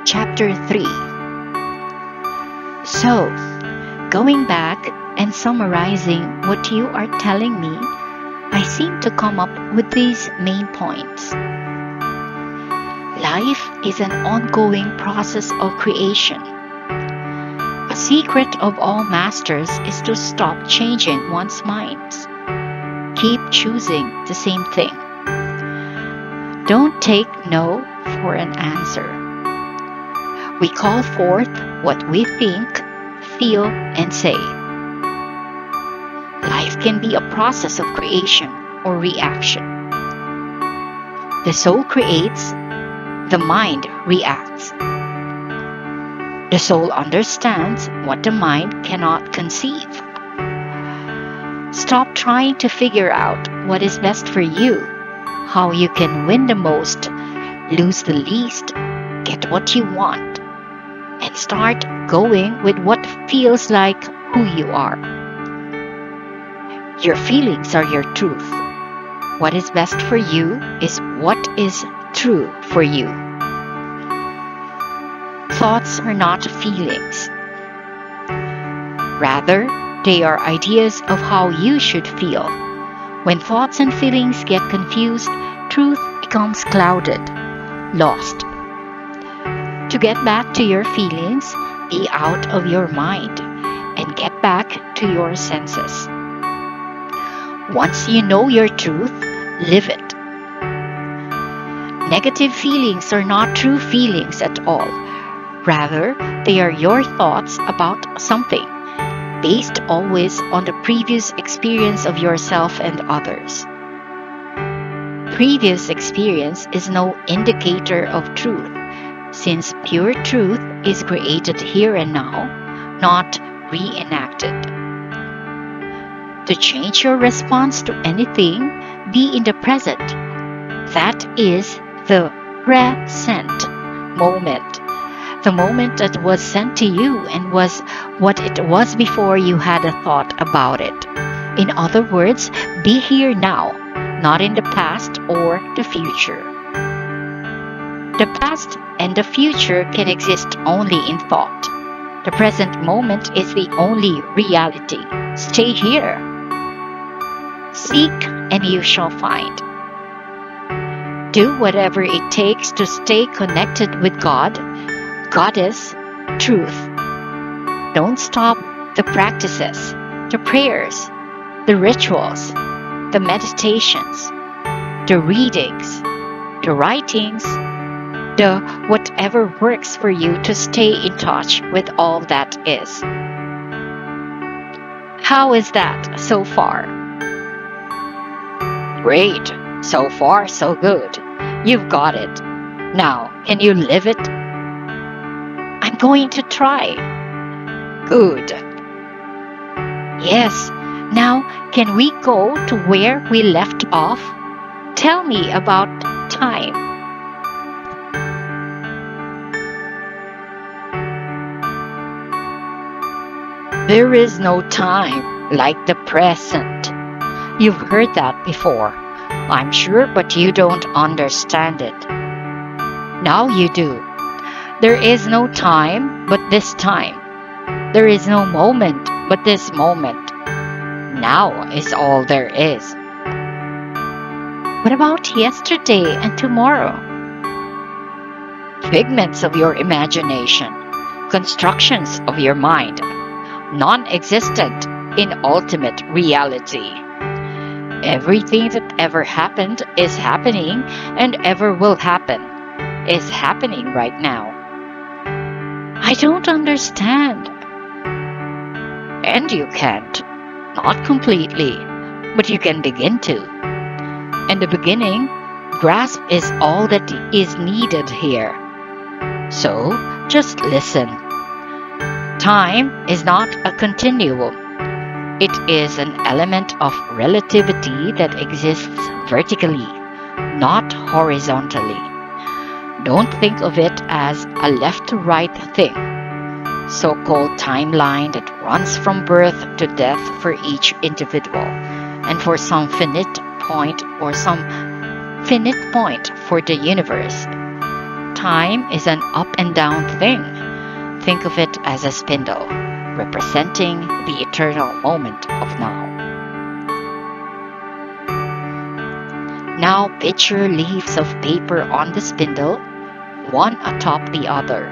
Chapter 3. So, going back and summarizing what you are telling me, I seem to come up with these main points. Life is an ongoing process of creation. A secret of all masters is to stop changing one's minds. Keep choosing the same thing. Don't take no for an answer. We call forth what we think, feel, and say. Life can be a process of creation or reaction. The soul creates, the mind reacts. The soul understands what the mind cannot conceive. Stop trying to figure out what is best for you, how you can win the most, lose the least, get what you want, and start going with what feels like who you are. Your feelings are your truth. What is best for you is what is true for you. Thoughts are not feelings. Rather, they are ideas of how you should feel. When thoughts and feelings get confused, truth becomes clouded, lost. To get back to your feelings, be out of your mind and get back to your senses. Once you know your truth, live it. Negative feelings are not true feelings at all. Rather, they are your thoughts about something, based always on the previous experience of yourself and others. Previous experience is no indicator of truth, since pure truth is created here and now, not reenacted. To change your response to anything, be in the present. That is the present moment. The moment that was sent to you and was what it was before you had a thought about it. In other words, be here now, not in the past or the future. The past and the future can exist only in thought. The present moment is the only reality. Stay here. Seek and you shall find. Do whatever it takes to stay connected with God, Goddess, Truth. Don't stop the practices, the prayers, the rituals, the meditations, the readings, the writings, the whatever works for you to stay in touch with all that is. How is that so far? Great. So far, so good. You've got it. Now, can you live it? I'm going to try. Good. Yes. Now, can we go to where we left off? Tell me about time. There is no time like the present. You've heard that before, I'm sure, but you don't understand it. Now you do. There is no time but this time. There is no moment but this moment. Now is all there is. What about yesterday and tomorrow? Figments of your imagination, constructions of your mind, non-existent in ultimate reality. Everything that ever happened is happening and ever will happen is happening right now. I don't understand. And you can't. Not completely, but you can begin to. In the beginning, grasp is all that is needed here. So, just listen. Time is not a continuum. It is an element of relativity that exists vertically, not horizontally. Don't think of it as a left-to-right thing, so-called timeline that runs from birth to death for each individual, and for some finite point or some finite point for the universe. time is an up and down thing, think of it as a spindle, representing the eternal moment of now. Now picture leaves of paper on the spindle, one atop the other.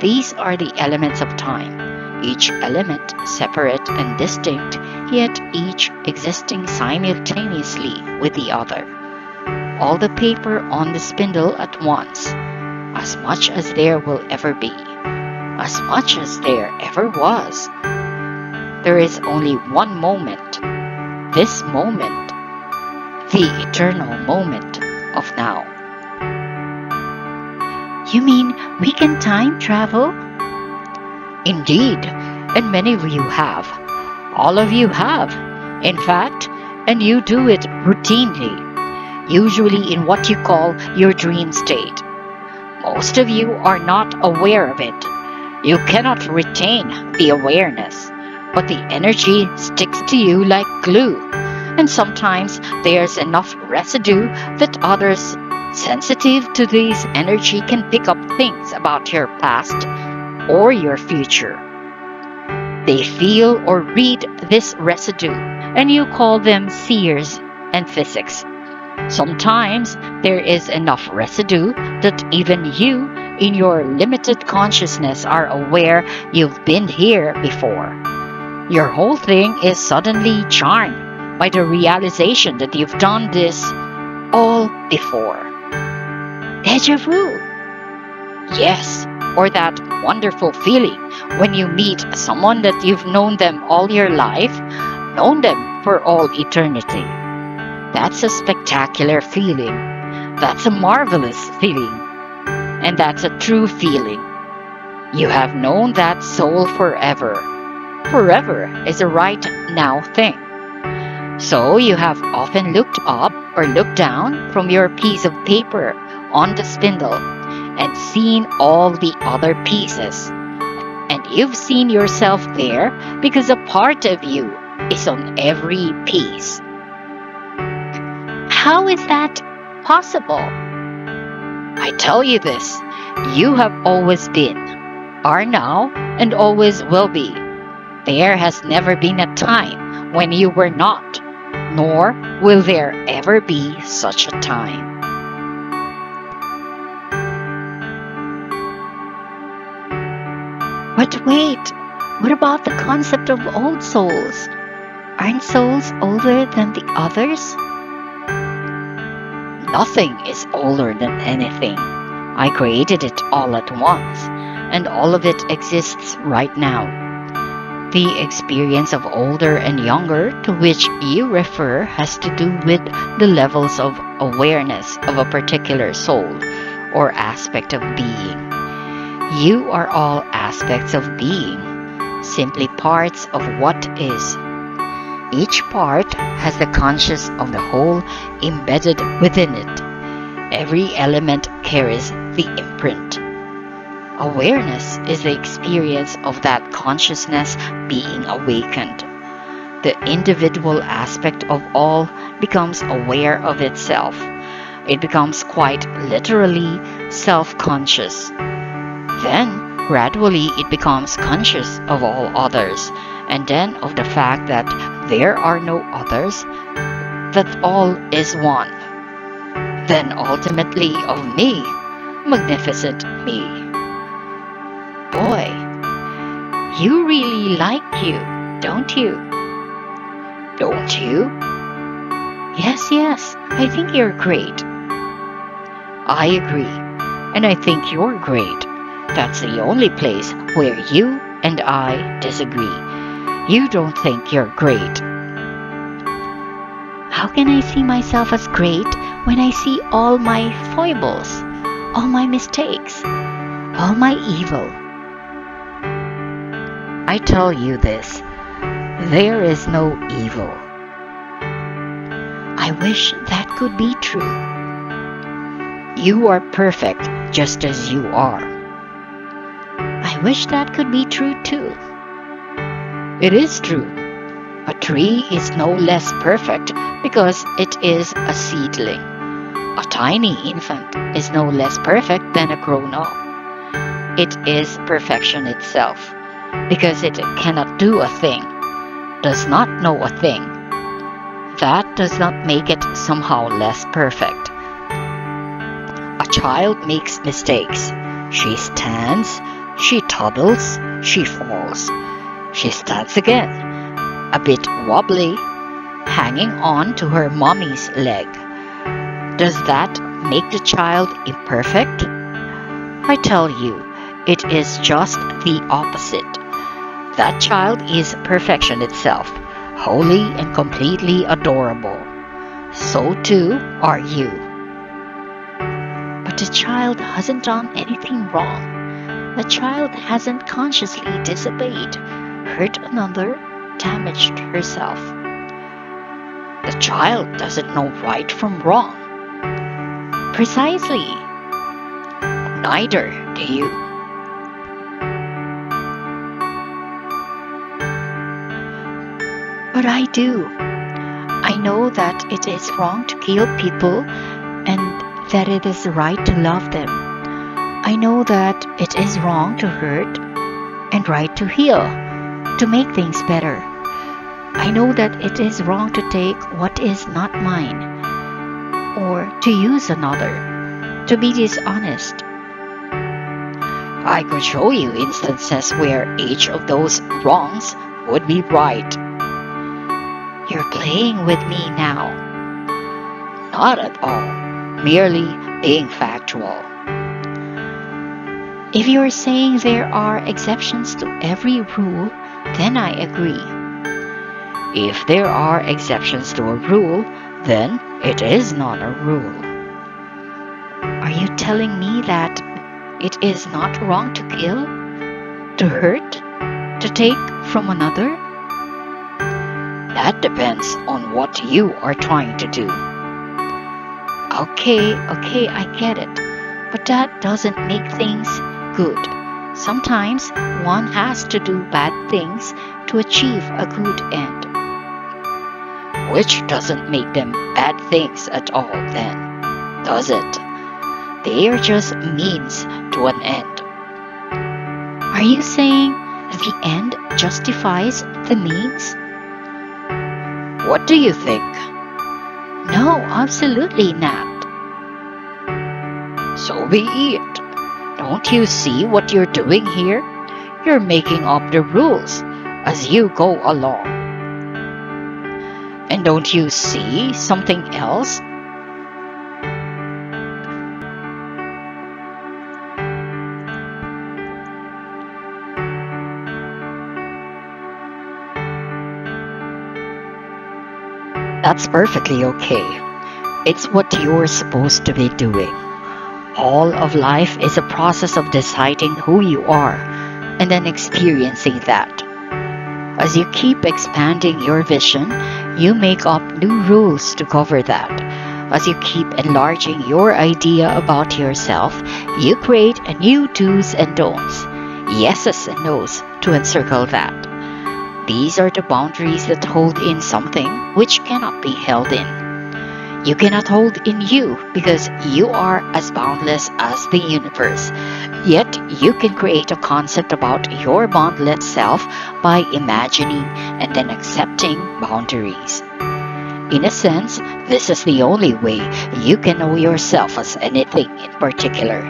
These are the elements of time, each element separate and distinct, yet each existing simultaneously with the other. All the paper on the spindle at once, as much as there will ever be, as much as there ever was. There is only one moment, this moment, the eternal moment of now. You mean we can time travel? Indeed, and many of you have. All of you have, in fact, and you do it routinely, usually in what you call your dream state. Most of you are not aware of it. You cannot retain the awareness, but the energy sticks to you like glue, and sometimes there's enough residue that others sensitive to this energy can pick up things about your past or your future. They feel or read this residue, and you call them seers and physics. Sometimes there is enough residue that even you, in your limited consciousness, are aware you've been here before. Your whole thing is suddenly charmed by the realization that you've done this all before. Deja vu. Yes, or that wonderful feeling when you meet someone that you've known them all your life, known them for all eternity. That's a spectacular feeling. That's a marvelous feeling. And that's a true feeling. You have known that soul forever. Forever is a right now thing. So you have often looked up or looked down from your piece of paper on the spindle and seen all the other pieces. And you've seen yourself there because a part of you is on every piece. How is that possible? I tell you this, you have always been, are now, and always will be. There has never been a time when you were not, nor will there ever be such a time. But wait, what about the concept of old souls? Aren't souls older than the others? Nothing is older than anything. I created it all at once, and all of it exists right now. The experience of older and younger to which you refer has to do with the levels of awareness of a particular soul or aspect of being. You are all aspects of being, simply parts of what is. Each part has the conscious of the whole embedded within it. Every element carries the imprint. Awareness is the experience of that consciousness being awakened. The individual aspect of all becomes aware of itself. It becomes quite literally self-conscious. Then, gradually, it becomes conscious of all others, and then of the fact that there are no others, that all is one. Then ultimately of me, magnificent me. Boy, you really like you, don't you? Don't you? Yes, I think you're great. I agree, and I think you're great. That's the only place where you and I disagree. You don't think you're great. How can I see myself as great when I see all my foibles, all my mistakes, all my evil? I tell you this, there is no evil. I wish that could be true. You are perfect just as you are. I wish that could be true too. It is true. A tree is no less perfect because it is a seedling. A tiny infant is no less perfect than a grown up. It is perfection itself, because it cannot do a thing, does not know a thing. That does not make it somehow less perfect. A child makes mistakes. She stands, she toddles, she falls. She stands again, a bit wobbly, hanging on to her mommy's leg. Does that make the child imperfect? I tell you, it is just the opposite. That child is perfection itself, wholly and completely adorable. So too are you. But the child hasn't done anything wrong. The child hasn't consciously disobeyed, hurt another, damaged herself. The child doesn't know right from wrong. Precisely. Neither do you. But I do. I know that it is wrong to kill people and that it is right to love them. I know that it is wrong to hurt and right to heal, to make things better. I know that it is wrong to take what is not mine or to use another, to be dishonest. I could show you instances where each of those wrongs would be right. You're playing with me now. Not at all, merely being factual. If you're saying there are exceptions to every rule, then I agree. If there are exceptions to a rule, then it is not a rule. Are you telling me that it is not wrong to kill, to hurt, to take from another? That depends on what you are trying to do. Okay, I get it. But that doesn't make things good. Sometimes one has to do bad things to achieve a good end. Which doesn't make them bad things at all then, does it? They are just means to an end. Are you saying the end justifies the means? What do you think? No, absolutely not. So be it. Don't you see what you're doing here? You're making up the rules as you go along. And don't you see something else? That's perfectly okay. It's what you're supposed to be doing. All of life is a process of deciding who you are and then experiencing that. As you keep expanding your vision, you make up new rules to cover that. As you keep enlarging your idea about yourself, you create a new do's and don'ts, yeses and nos to encircle that. These are the boundaries that hold in something which cannot be held in. You cannot hold in you because you are as boundless as the universe. Yet you can create a concept about your boundless self by imagining and then accepting boundaries. In a sense, this is the only way you can know yourself as anything in particular.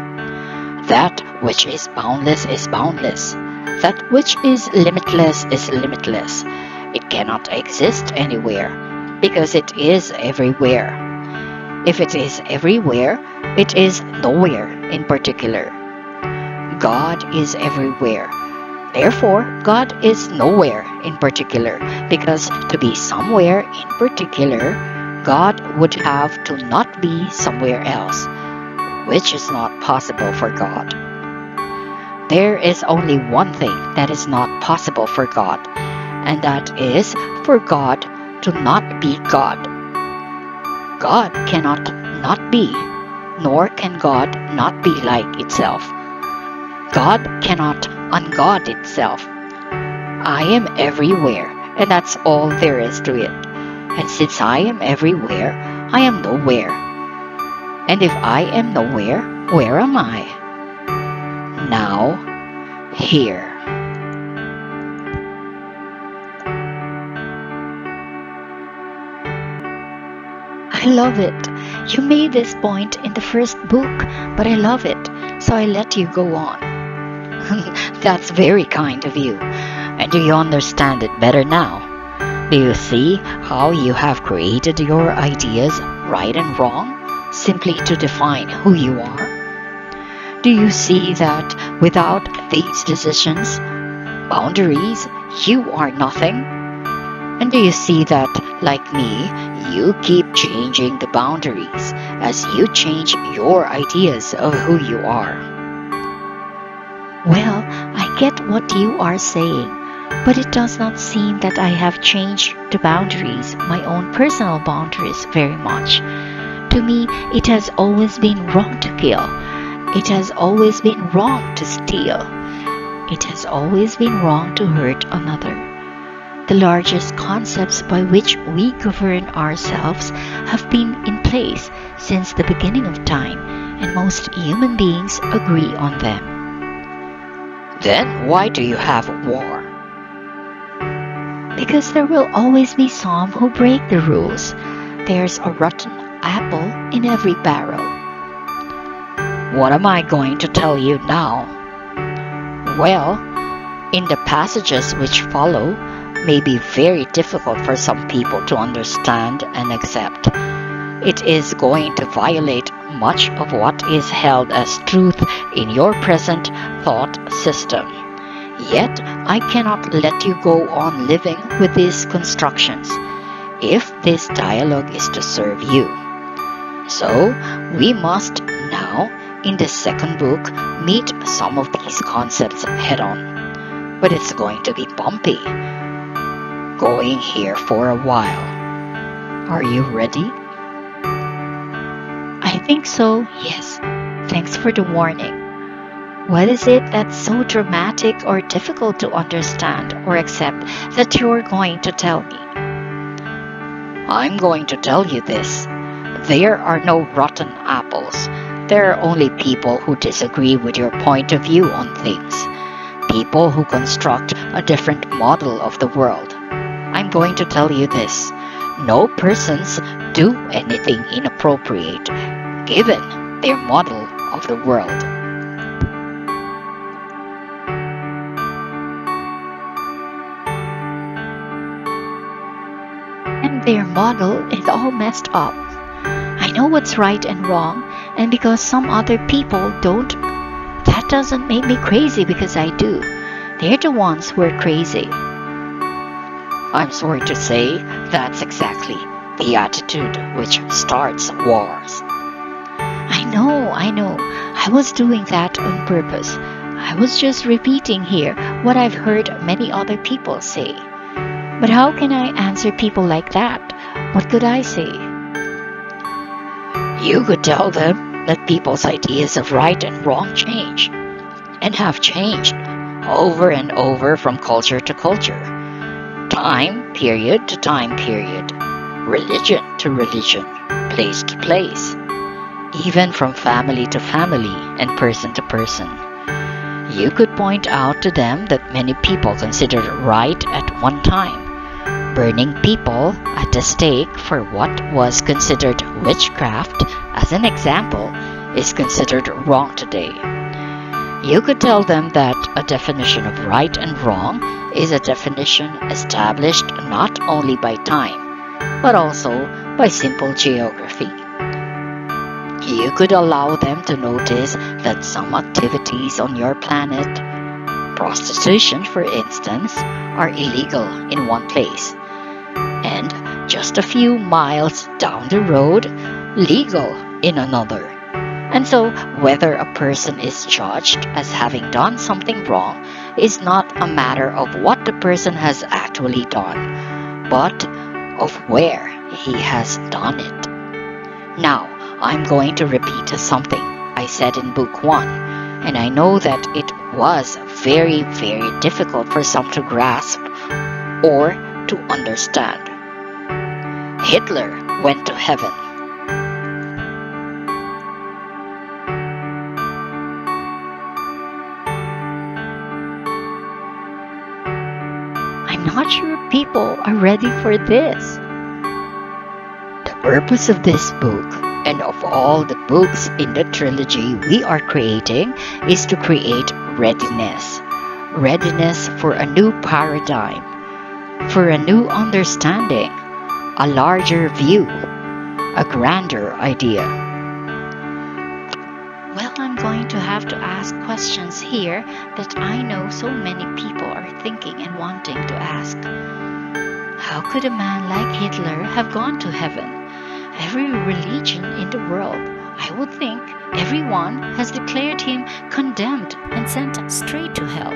That which is boundless is boundless. That which is limitless is limitless. It cannot exist anywhere because it is everywhere. If it is everywhere, it is nowhere in particular. God is everywhere. Therefore, God is nowhere in particular, because to be somewhere in particular, God would have to not be somewhere else, which is not possible for God. There is only one thing that is not possible for God, and that is for God to not be God. God cannot not be, nor can God not be like itself. God cannot ungod itself. I am everywhere, and that's all there is to it. And since I am everywhere, I am nowhere. And if I am nowhere, where am I? Now, here. I love it. You made this point in the first book, but I love it, so I let you go on. That's very kind of you. And do you understand it better now? Do you see how you have created your ideas, right and wrong, simply to define who you are? Do you see that without these decisions, boundaries, you are nothing? And do you see that, like me, you keep changing the boundaries as you change your ideas of who you are? Well, I get what you are saying, but it does not seem that I have changed the boundaries, my own personal boundaries, very much. To me, it has always been wrong to kill. It has always been wrong to steal. It has always been wrong to hurt another. The largest concepts by which we govern ourselves have been in place since the beginning of time, and most human beings agree on them. Then why do you have war? Because there will always be some who break the rules. There's a rotten apple in every barrel. What am I going to tell you now? Well, in the passages which follow, may be very difficult for some people to understand and accept. It is going to violate much of what is held as truth in your present thought system. Yet, I cannot let you go on living with these constructions if this dialogue is to serve you. So, we must now, in the second book, meet some of these concepts head on. But it's going to be bumpy. Going here for a while. Are you ready? I think so, yes. Thanks for the warning. What is it that's so dramatic or difficult to understand or accept that you're going to tell me? I'm going to tell you this. There are no rotten apples. There are only people who disagree with your point of view on things. People who construct a different model of the world. I'm going to tell you this. No persons do anything inappropriate given their model of the world. And their model is all messed up. I know what's right and wrong, and because some other people don't, that doesn't make me crazy because I do. They're the ones who are crazy. I'm sorry to say, that's exactly the attitude which starts wars. I know. I was doing that on purpose. I was just repeating here what I've heard many other people say. But how can I answer people like that? What could I say? You could tell them that people's ideas of right and wrong change, and have changed over and over from culture to culture, time period to time period, religion to religion, place to place, even from family to family and person to person. You could point out to them that many people considered right at one time. Burning people at the stake for what was considered witchcraft, as an example, is considered wrong today. You could tell them that a definition of right and wrong is a definition established not only by time, but also by simple geography. You could allow them to notice that some activities on your planet, prostitution for instance, are illegal in one place, and just a few miles down the road, legal in another. And so, whether a person is judged as having done something wrong is not a matter of what the person has actually done, but of where he has done it. Now, I'm going to repeat something I said in book 1, and I know that it was very, very difficult for some to grasp or to understand. Hitler went to heaven. I'm not sure people are ready for this. The purpose of this book, and of all the books in the trilogy we are creating, is to create readiness. Readiness for a new paradigm, for a new understanding, a larger view, a grander idea. Well, I'm going to have to ask questions here that I know so many people are thinking and wanting to ask. How could a man like Hitler have gone to heaven? Every religion in the world, I would think, everyone has declared him condemned and sent straight to hell.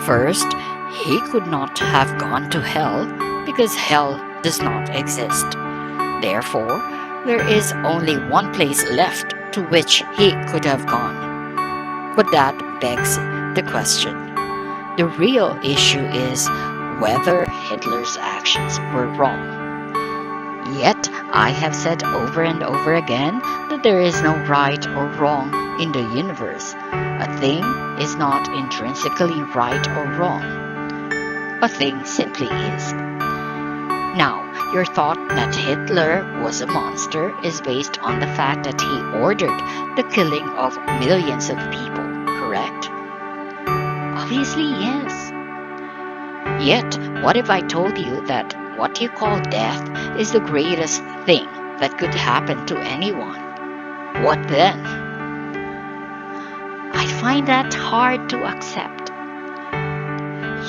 First, he could not have gone to hell because hell does not exist. Therefore, there is only one place left to which he could have gone. But that begs the question. The real issue is whether Hitler's actions were wrong. Yet, I have said over and over again that there is no right or wrong in the universe. A thing is not intrinsically right or wrong. A thing simply is. Now, your thought that Hitler was a monster is based on the fact that he ordered the killing of millions of people, correct? Obviously, yes. Yet, what if I told you that what you call death is the greatest thing that could happen to anyone? What then? I find that hard to accept.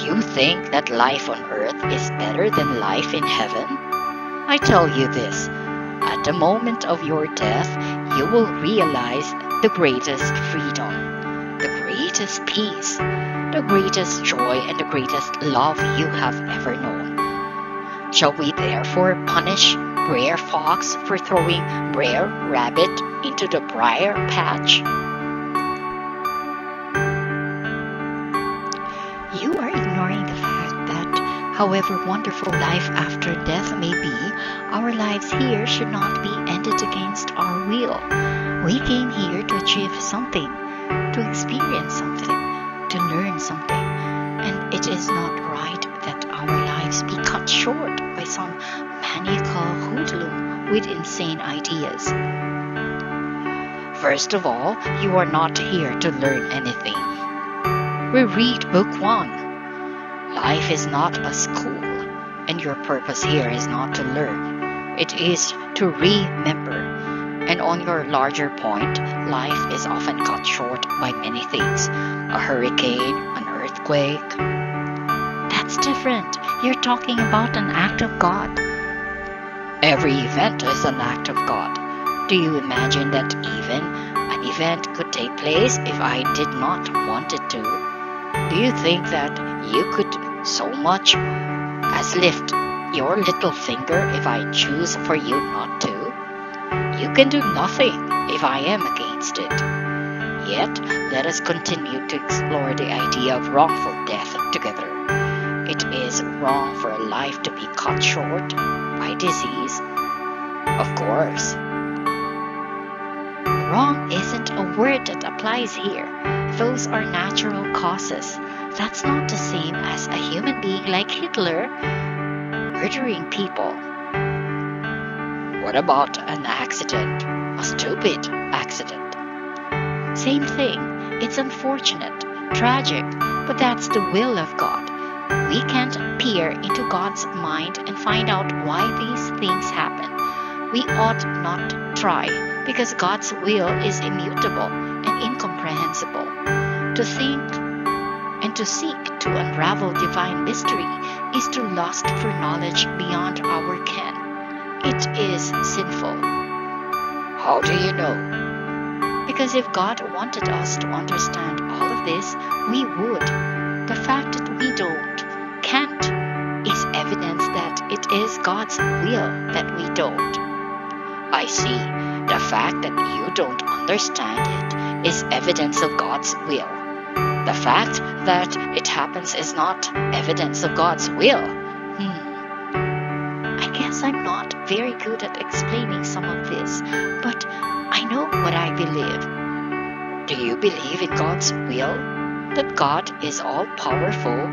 You think that life on earth is better than life in heaven? I tell you this, at the moment of your death, you will realize the greatest freedom, the greatest peace, the greatest joy, and the greatest love you have ever known. Shall we therefore punish Brer Fox for throwing Brer Rabbit into the briar patch? You are ignoring the fact that, however wonderful life after death may be, our lives here should not be ended against our will. We came here to achieve something, to experience something, to learn something, and it is not right that our lives be cut short by some maniacal hoodlum with insane ideas. First of all, you are not here to learn anything. We read Book 1. Life is not a school, and your purpose here is not to learn. It is to remember. And on your larger point, life is often cut short by many things. A hurricane, an earthquake. That's different. You're talking about an act of God. Every event is an act of God. Do you imagine that even an event could take place if I did not want it to? Do you think that you could so much as lift your little finger if I choose for you not to? You can do nothing if I am against it. Yet, let us continue to explore the idea of wrongful death together. It is wrong for a life to be cut short by disease. Of course. Wrong isn't a word that applies here. Those are natural causes. That's not the same as a human being like Hitler murdering people. What about an accident? A stupid accident? Same thing. It's unfortunate, tragic, but that's the will of God. We can't peer into God's mind and find out why these things happen. We ought not try, because God's will is immutable and incomprehensible. To think and to seek to unravel divine mystery is to lust for knowledge beyond our ken. It is sinful. How do you know? Because if God wanted us to understand all of this, we would. The fact that we can't, is evidence that it is God's will that we don't. I see. The fact that you don't understand it is evidence of God's will. The fact that it happens is not evidence of God's will. I guess I'm not very good at explaining some of this, but I know what I believe. Do you believe in God's will? That God is all powerful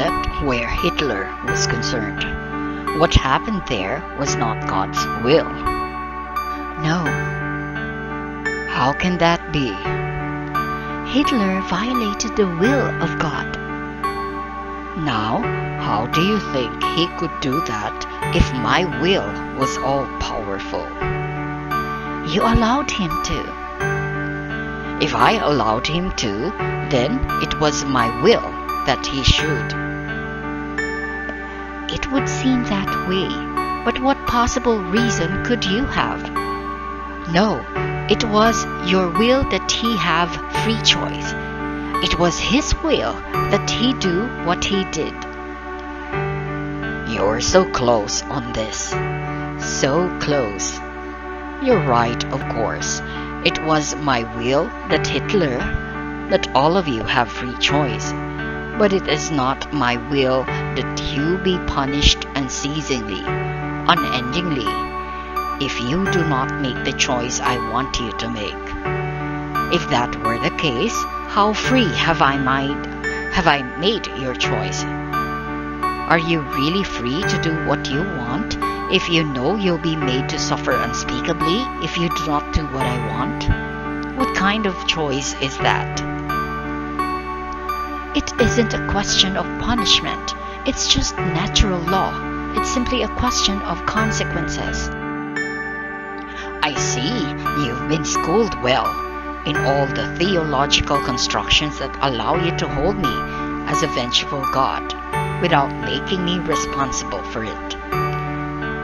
except where Hitler was concerned. What happened there was not God's will. No, How can that be? Hitler violated the will of God. Now, how do you think he could do that if my will was all powerful? You allowed him to. If I allowed him to, then it was my will that he should. It would seem that way, but what possible reason could you have? No, it was your will that he have free choice. It was his will that he do what he did. You're so close on this. So close. You're right, of course. It was my will that that all of you have free choice. But it is not my will that you be punished unceasingly, unendingly, if you do not make the choice I want you to make. If that were the case, how free have I made your choice? Are you really free to do what you want if you know you'll be made to suffer unspeakably if you do not do what I want? What kind of choice is that? It isn't a question of punishment. It's just natural law. It's simply a question of consequences. I see you've been schooled well in all the theological constructions that allow you to hold me as a vengeful God without making me responsible for it.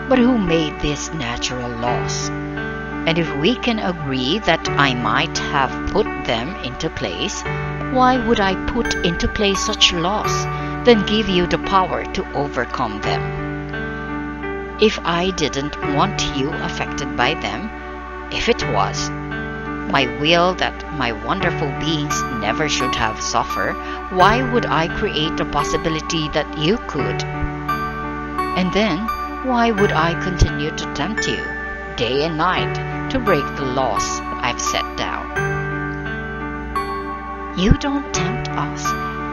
But who made these natural laws? And if we can agree that I might have put them into place, why would I put into place such laws, then give you the power to overcome them? If I didn't want you affected by them, if it was my will that my wonderful beings never should have suffered, why would I create the possibility that you could? And then, why would I continue to tempt you, day and night, to break the laws I've set down? You don't tempt us.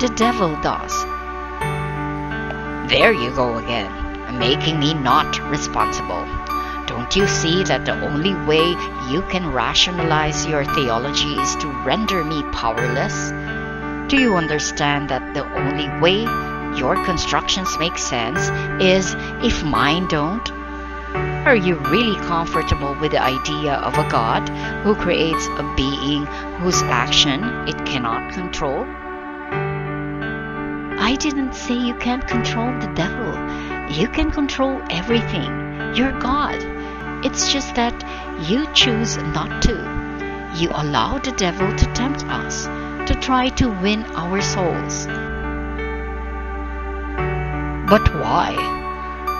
The devil does. There you go again, making me not responsible. Don't you see that the only way you can rationalize your theology is to render me powerless? Do you understand that the only way your constructions make sense is if mine don't? Are you really comfortable with the idea of a God who creates a being whose action it cannot control? I didn't say you can't control the devil. You can control everything. You're God. It's just that you choose not to. You allow the devil to tempt us, to try to win our souls. But why?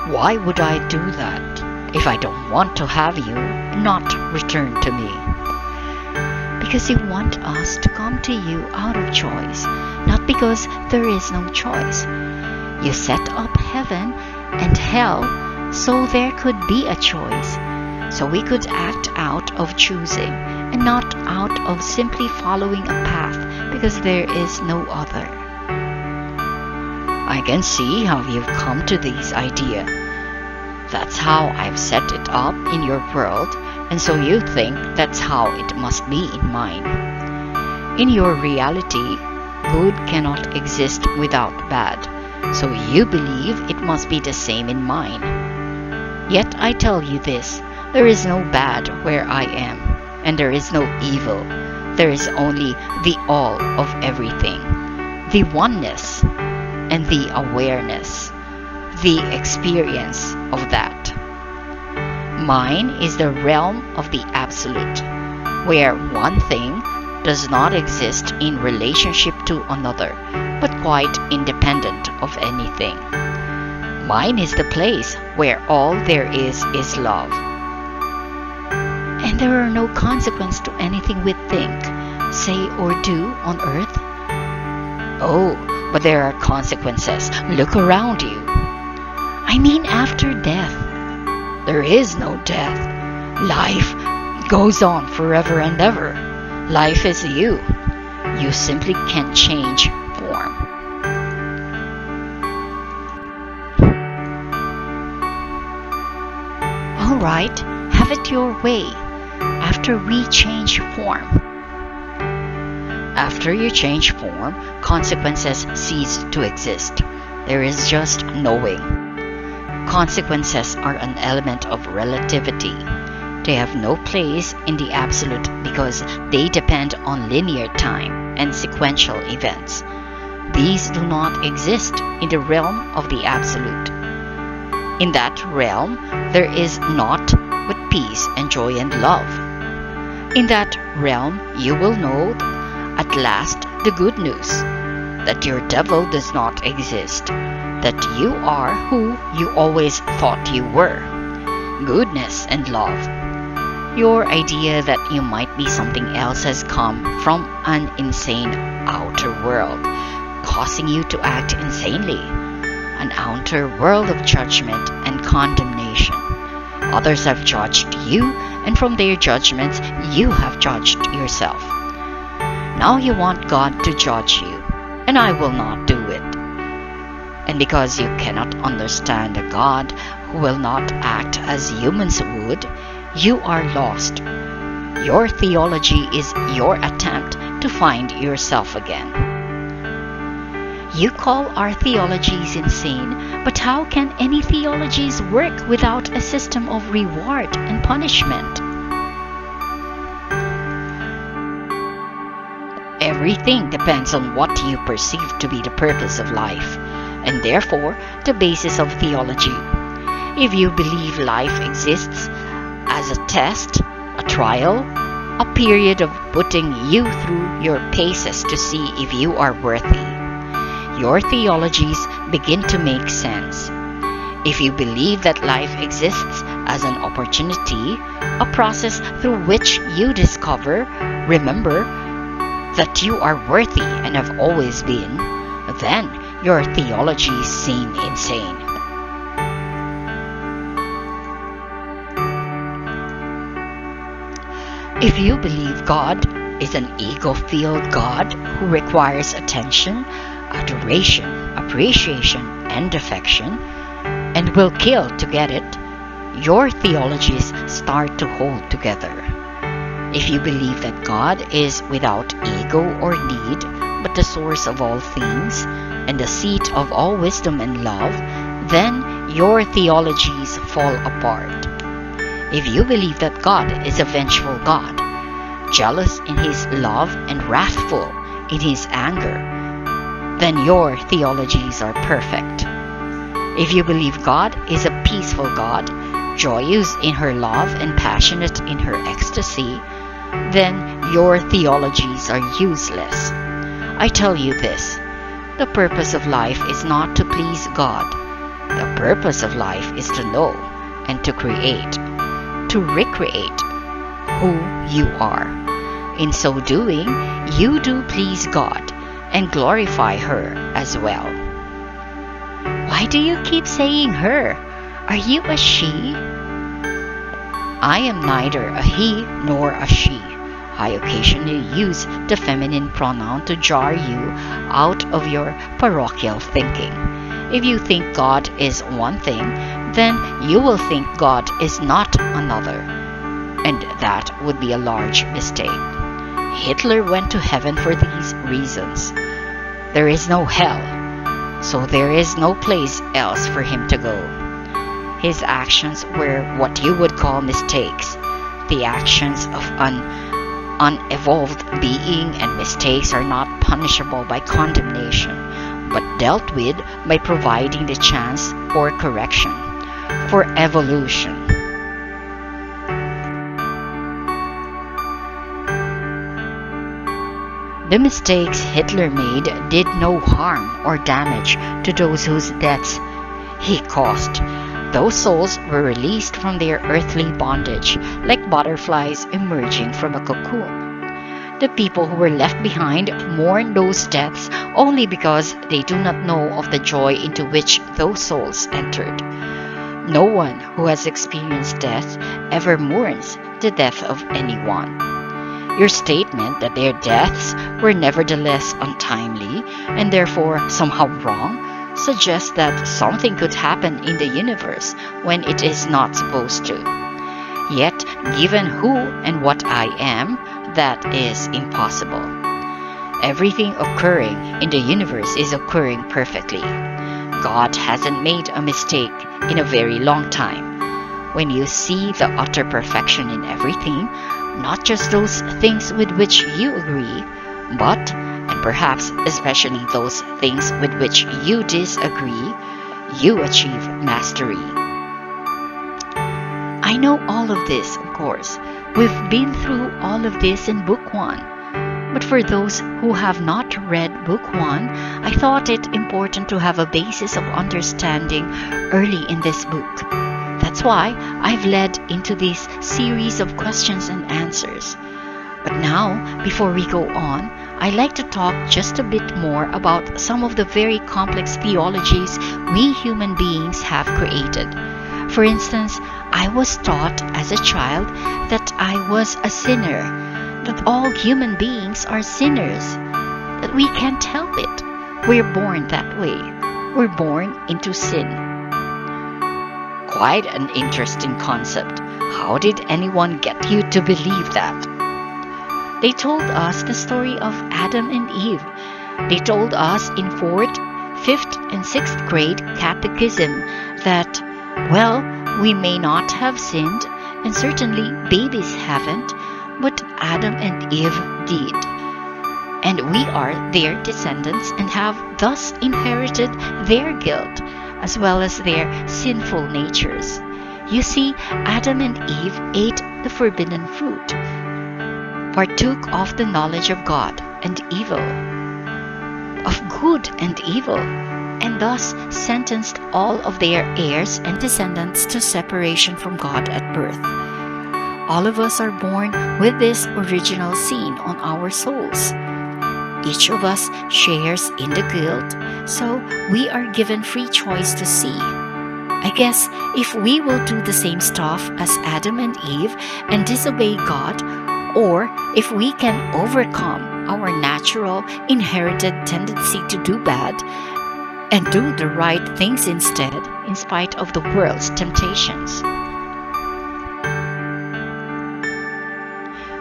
Why would I do that if I don't want to have you not return to me? Because you want us to come to you out of choice, not because there is no choice. You set up heaven and hell so there could be a choice, so we could act out of choosing and not out of simply following a path because there is no other. I can see how you've come to this idea. That's how I've set it up in your world, and so you think that's how it must be in mine. In your reality, good cannot exist without bad, so you believe it must be the same in mine. Yet I tell you this, there is no bad where I am, and there is no evil. There is only the all of everything, the oneness, and the awareness, the experience of that. Mine is the realm of the absolute, where one thing does not exist in relationship to another, but quite independent of anything. Mine is the place where all there is love. And there are no consequences to anything we think, say, or do on earth. Oh, but there are consequences. Look around you. I mean after death. There is no death. Life goes on forever and ever. Life is you. You simply can't change form. right, have it your way, after we change form. After you change form, consequences cease to exist. There is just knowing. Consequences are an element of relativity. They have no place in the absolute because they depend on linear time and sequential events. These do not exist in the realm of the absolute. In that realm, there is naught but peace and joy and love. In that realm, you will know at last the good news that your devil does not exist, that you are who you always thought you were, goodness and love. Your idea that you might be something else has come from an insane outer world, causing you to act insanely, an outer world of judgment and condemnation. Others have judged you, and from their judgments, you have judged yourself. Now you want God to judge you, and I will not do it. And because you cannot understand a God who will not act as humans would, you are lost. Your theology is your attempt to find yourself again. You call our theologies insane, but how can any theologies work without a system of reward and punishment? Everything depends on what you perceive to be the purpose of life, and therefore the basis of theology. If you believe life exists as a test, a trial, a period of putting you through your paces to see if you are worthy, your theologies begin to make sense. If you believe that life exists as an opportunity, a process through which you discover, remember, that you are worthy and have always been, then your theologies seem insane. If you believe God is an ego-filled God who requires attention, adoration, appreciation, and affection, and will kill to get it, your theologies start to hold together. If you believe that God is without ego or need, but the source of all things, and the seat of all wisdom and love, then your theologies fall apart. If you believe that God is a vengeful God, jealous in his love and wrathful in his anger, then your theologies are perfect. If you believe God is a peaceful God, joyous in her love and passionate in her ecstasy, then your theologies are useless. I tell you this, the purpose of life is not to please God. The purpose of life is to know and to create, to recreate who you are. In so doing, you do please God and glorify her as well. Why do you keep saying her? Are you a she? I am neither a he nor a she. I occasionally use the feminine pronoun to jar you out of your parochial thinking. If you think God is one thing, then you will think God is not another. And that would be a large mistake. Hitler went to heaven for these reasons. There is no hell, so there is no place else for him to go. His actions were what you would call mistakes, the actions of an unevolved being, and mistakes are not punishable by condemnation, but dealt with by providing the chance for correction, for evolution. The mistakes Hitler made did no harm or damage to those whose deaths he caused. Those souls were released from their earthly bondage, like butterflies emerging from a cocoon. The people who were left behind mourn those deaths only because they do not know of the joy into which those souls entered. No one who has experienced death ever mourns the death of anyone. Your statement that their deaths were nevertheless untimely and therefore somehow wrong suggests that something could happen in the universe when it is not supposed to. Yet, given who and what I am, that is impossible. Everything occurring in the universe is occurring perfectly. God hasn't made a mistake in a very long time. When you see the utter perfection in everything, not just those things with which you agree, but, and perhaps especially those things with which you disagree, you achieve mastery. I know all of this, of course. We've been through all of this in Book 1. But for those who have not read Book 1, I thought it important to have a basis of understanding early in this book. That's why I've led into this series of questions and answers. But now, before we go on, I'd like to talk just a bit more about some of the very complex theologies we human beings have created. For instance, I was taught as a child that I was a sinner, that all human beings are sinners, that we can't help it. We're born that way. We're born into sin. Quite an interesting concept. How did anyone get you to believe that? They told us the story of Adam and Eve. They told us in 4th, 5th, and 6th grade catechism that, well, we may not have sinned, and certainly babies haven't, but Adam and Eve did. And we are their descendants and have thus inherited their guilt as well as their sinful natures. You see, Adam and Eve ate the forbidden fruit, partook of the knowledge of God and evil, of good and evil, and thus sentenced all of their heirs and descendants to separation from God at birth. All of us are born with this original sin on our souls. Each of us shares in the guilt, so we are given free choice to see. I guess if we will do the same stuff as Adam and Eve and disobey God, or if we can overcome our natural inherited tendency to do bad and do the right things instead, in spite of the world's temptations.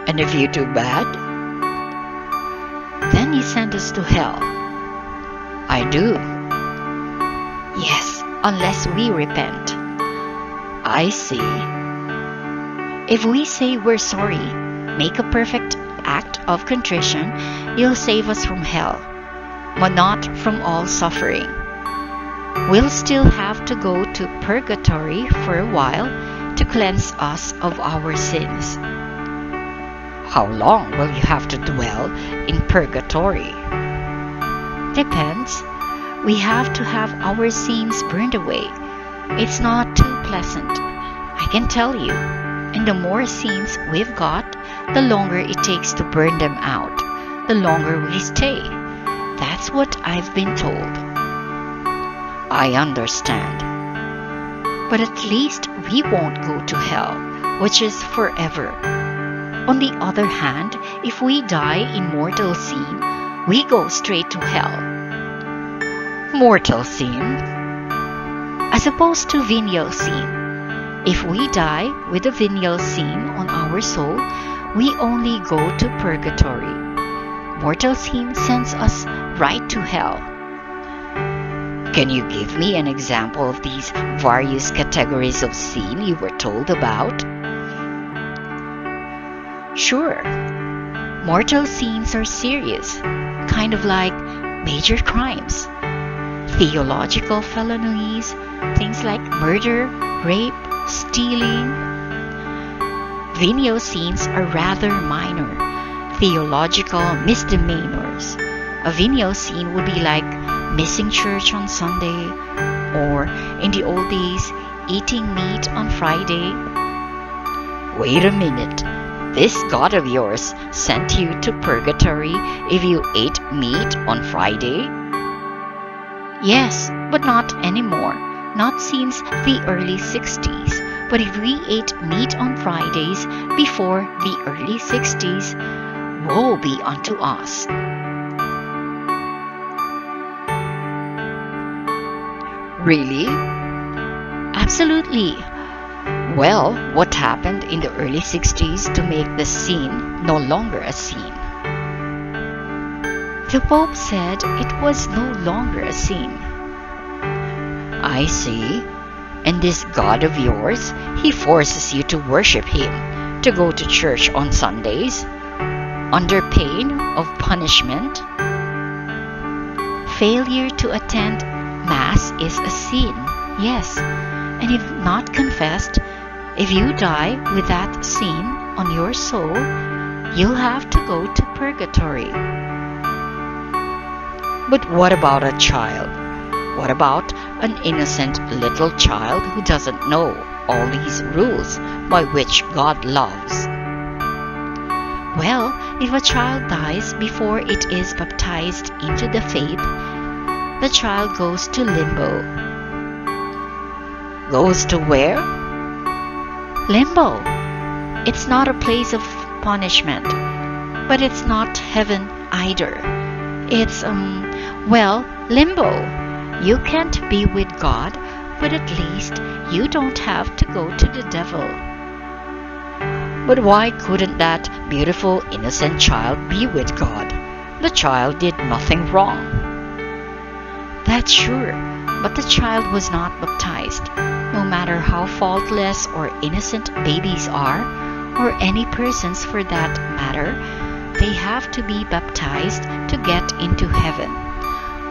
And if you do bad, then you send us to hell. I do. Yes, unless we repent. I see. If we say we're sorry, make a perfect act of contrition, you'll save us from hell, but not from all suffering. We'll still have to go to purgatory for a while to cleanse us of our sins. How long will you have to dwell in purgatory? Depends. We have to have our sins burned away. It's not too pleasant, I can tell you. And the more sins we've got, the longer it takes to burn them out, the longer we stay. That's what I've been told. I understand. But at least we won't go to hell, which is forever. On the other hand, if we die in mortal sin, we go straight to hell. Mortal sin? As opposed to venial sin. If we die with a venial sin on our soul, we only go to purgatory. Mortal sin sends us right to hell. Can you give me an example of these various categories of sin you were told about? Sure. Mortal sins are serious, kind of like major crimes. Theological felonies, things like murder, rape, stealing. Venial sins are rather minor, theological misdemeanors. A venial sin would be like missing church on Sunday, or in the old days, eating meat on Friday. Wait a minute. This God of yours sent you to purgatory if you ate meat on Friday? Yes, but not anymore. Not since the early 60s. But if we ate meat on Fridays before the early 60s, woe be unto us. Really? Absolutely. Well, what happened in the early 60s to make the sin no longer a sin? The Pope said it was no longer a sin. I see. And this God of yours, he forces you to worship him, to go to church on Sundays, under pain of punishment. Failure to attend Mass is a sin, yes. And if not confessed, if you die with that sin on your soul, you'll have to go to purgatory. But what about a child? What about an innocent little child who doesn't know all these rules by which God loves? Well, if a child dies before it is baptized into the faith, the child goes to limbo. Goes to where? Limbo. It's not a place of punishment, but it's not heaven either. It's, limbo. You can't be with God, but at least you don't have to go to the devil. But why couldn't that beautiful innocent child be with God? The child did nothing wrong. That's sure, but the child was not baptized. No matter how faultless or innocent babies are, or any persons for that matter, they have to be baptized to get into heaven.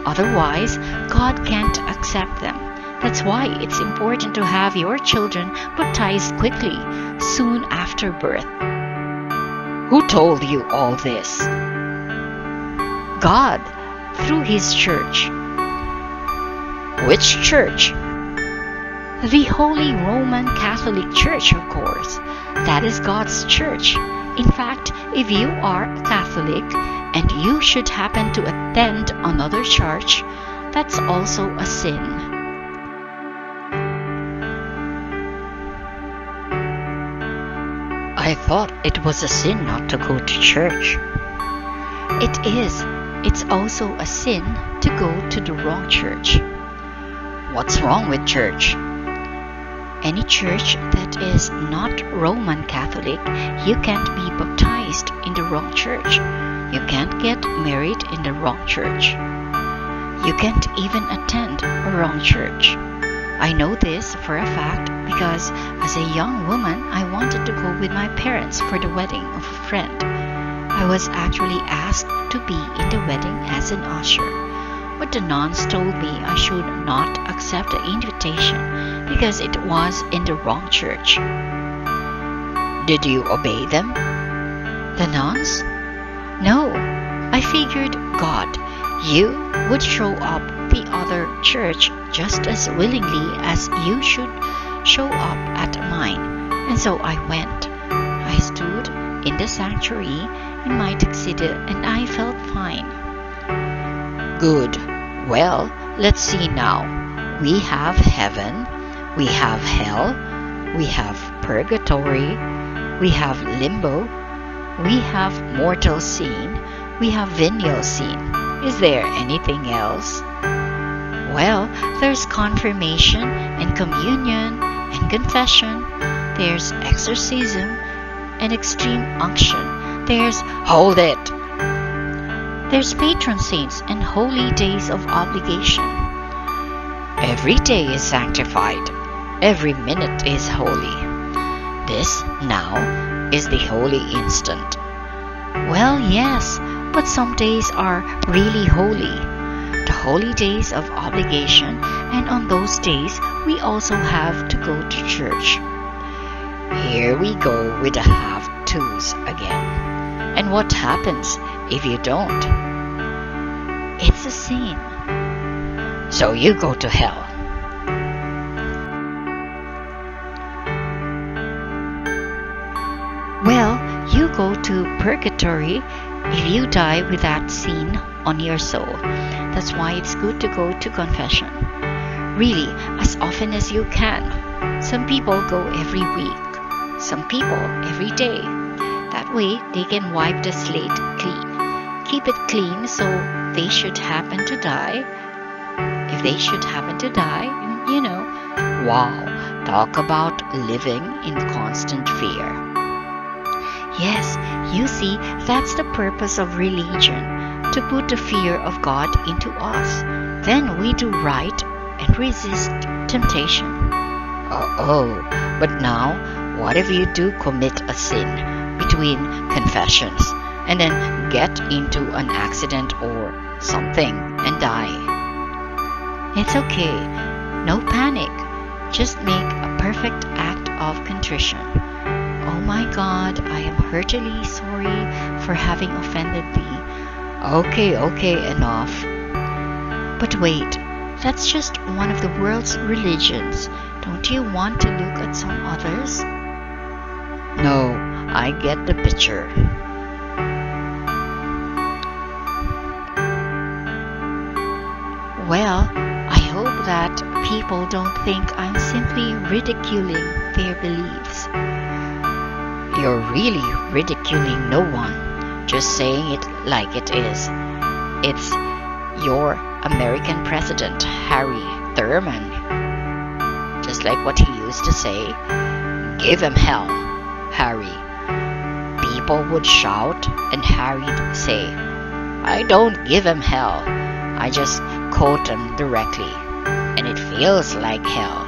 Otherwise, God can't accept them. That's why it's important to have your children baptized quickly, soon after birth. Who told you all this? God, through His church. Which church? The Holy Roman Catholic Church, of course. That is God's church. In fact, if you are a Catholic and you should happen to attend another church, that's also a sin. I thought it was a sin not to go to church. It is. It's also a sin to go to the wrong church. What's wrong with church? Any church that is not Roman Catholic, you can't be baptized in the wrong church. You can't get married in the wrong church. You can't even attend a wrong church. I know this for a fact because as a young woman, I wanted to go with my parents for the wedding of a friend. I was actually asked to be in the wedding as an usher, but the nuns told me I should not accept the invitation because it was in the wrong church. Did you obey them? The nuns? No, I figured God, you would show up the other church just as willingly as you should show up at mine. And so I went. I stood in the sanctuary in my tuxedo and I felt fine. Good. Well, let's see now. We have heaven, we have hell, we have purgatory, we have limbo, we have mortal sin, we have venial sin. Is there anything else? Well, there's confirmation and communion and confession. There's exorcism and extreme unction. Hold it! There's patron saints and holy days of obligation. Every day is sanctified. Every minute is holy. This, now, is the holy instant. Well, yes, but some days are really holy. The holy days of obligation, and on those days, we also have to go to church. Here we go with the have-tos again. And what happens if you don't? It's a sin. So you go to hell. Well, you go to purgatory if you die with that sin on your soul. That's why it's good to go to confession. Really, as often as you can. Some people go every week. Some people every day. That way, they can wipe the slate clean. Keep it clean so they should happen to die. If they should happen to die, Wow, Talk about living in constant fear. Yes, you see, that's the purpose of religion, to put the fear of God into us. Then we do right and resist temptation. Oh, but now, what if you do commit a sin between confessions and then get into an accident or something and die? It's okay, no panic. Just make a perfect act of contrition. Oh my God, I am heartily sorry for having offended thee. Okay, enough. But wait, that's just one of the world's religions. Don't you want to look at some others? No, I get the picture. Well, I hope that people don't think I'm simply ridiculing their beliefs. You're really ridiculing no one, just saying it like it is. It's your American president, Harry Thurman. Just like what he used to say, give him hell, Harry. People would shout and Harry'd say, I don't give him hell. I just quote him directly, and it feels like hell.